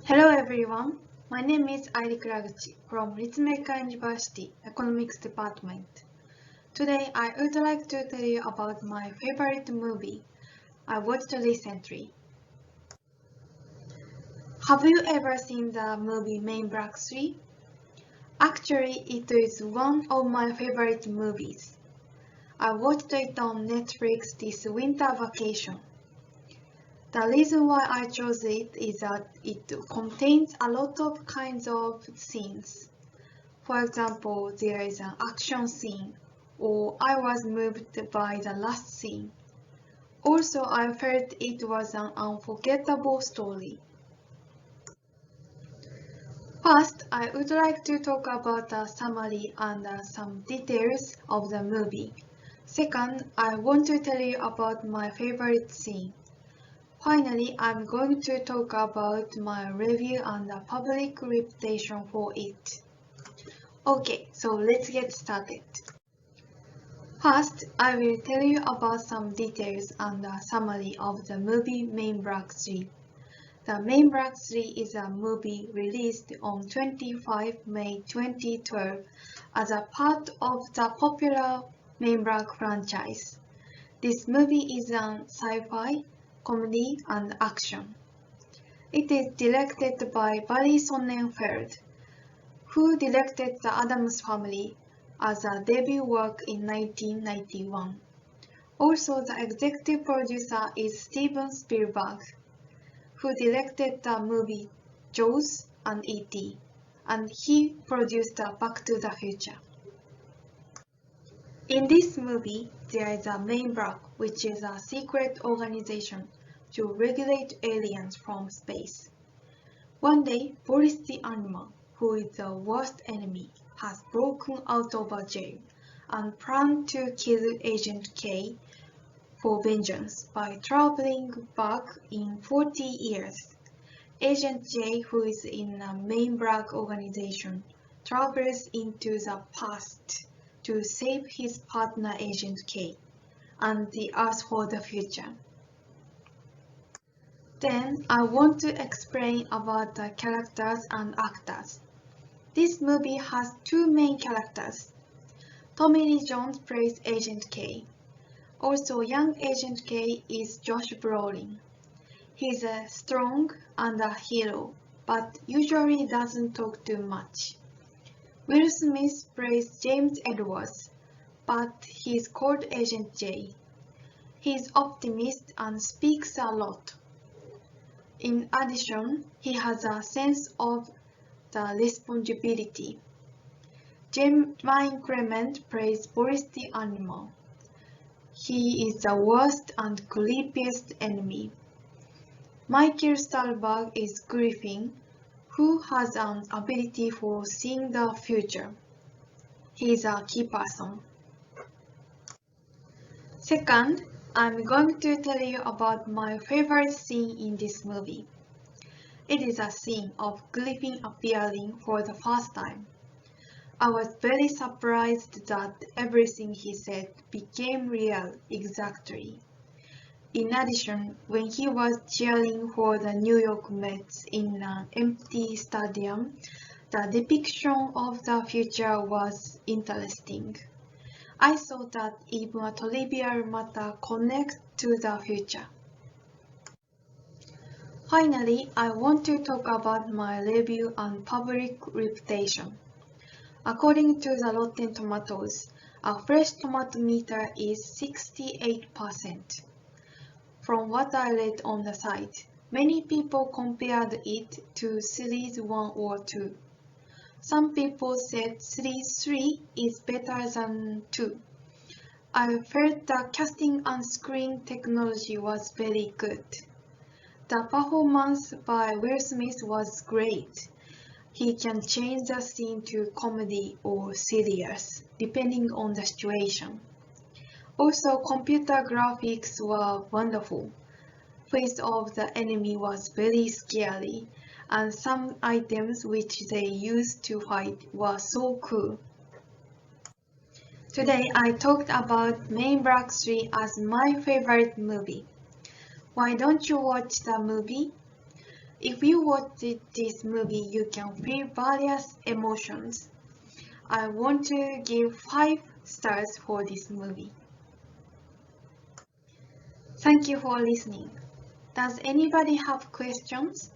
Hello everyone, my name is Airi Kuraguchi from Ritsumeikan University Economics Department. Today I would like to tell you about my favorite movie I watched recently. Have you ever seen the movie Main Black 3? Actually, it is one of my favorite movies. I watched it on Netflix this winter vacation. The reason why I chose it is that it contains a lot of kinds of scenes. For example, there is an action scene, or I was moved by the last scene. Also, I felt it was an unforgettable story. First, I would like to talk about the summary and some details of the movie. Second, I want to tell you about my favorite scene. Finally, I'm going to talk about my review and the public reputation for it. Okay, so let's get started. First, I will tell you about some details and a summary of the movie Main Black 3. The Main Black 3 is a movie released on 25 May 2012 as a part of the popular Main Black franchise. This movie is an sci-fi, comedy, and action. It is directed by Barry Sonnenfeld, who directed The Addams Family as a debut work in 1991. Also, the executive producer is Steven Spielberg, who directed the movie Jaws and E.T., and he produced Back to the Future. In this movie, there is a main block, which is a secret organization to regulate aliens from space. One day, Boris the Animal, who is the worst enemy, has broken out of a jail and planned to kill Agent K for vengeance by traveling back in 40 years. Agent J, who is in a main black organization, travels into the past to save his partner Agent K and the Earth for the future. Then I want to explain about the characters and actors. This movie has two main characters. Tommy Lee Jones plays Agent K. Also, young Agent K is Josh Brolin. He's strong and a hero, but usually doesn't talk too much. Will Smith plays James Edwards, but he's called Agent J. He's optimist and speaks a lot. In addition, he has a sense of the responsibility. Jermaine Clement plays Boris the Animal. He is the worst and creepiest enemy. Michael Stuhlbarg is Griffin, who has an ability for seeing the future. He is a key person. Second, I'm going to tell you about my favorite scene in this movie. It is a scene of Griffin appearing for the first time. I was very surprised that everything he said became real exactly. In addition, when he was cheering for the New York Mets in an empty stadium, the depiction of the future was interesting. I thought that even a trivial matter connects to the future. Finally, I want to talk about my review and public reputation. According to the Rotten Tomatoes, a fresh tomato meter is 68%. From what I read on the site, many people compared it to Series 1 or 2. Some people said Series 3 is better than 2. I felt the casting and screen technology was very good. The performance by Will Smith was great. He can change the scene to comedy or serious, depending on the situation. Also, computer graphics were wonderful. Face of the enemy was very scary, and some items which they used to fight were so cool. Today I talked about Main Black 3 as my favorite movie. Why don't you watch the movie? If you watch this movie, you can feel various emotions. I want to give 5 stars for this movie. Thank you for listening. Does anybody have questions?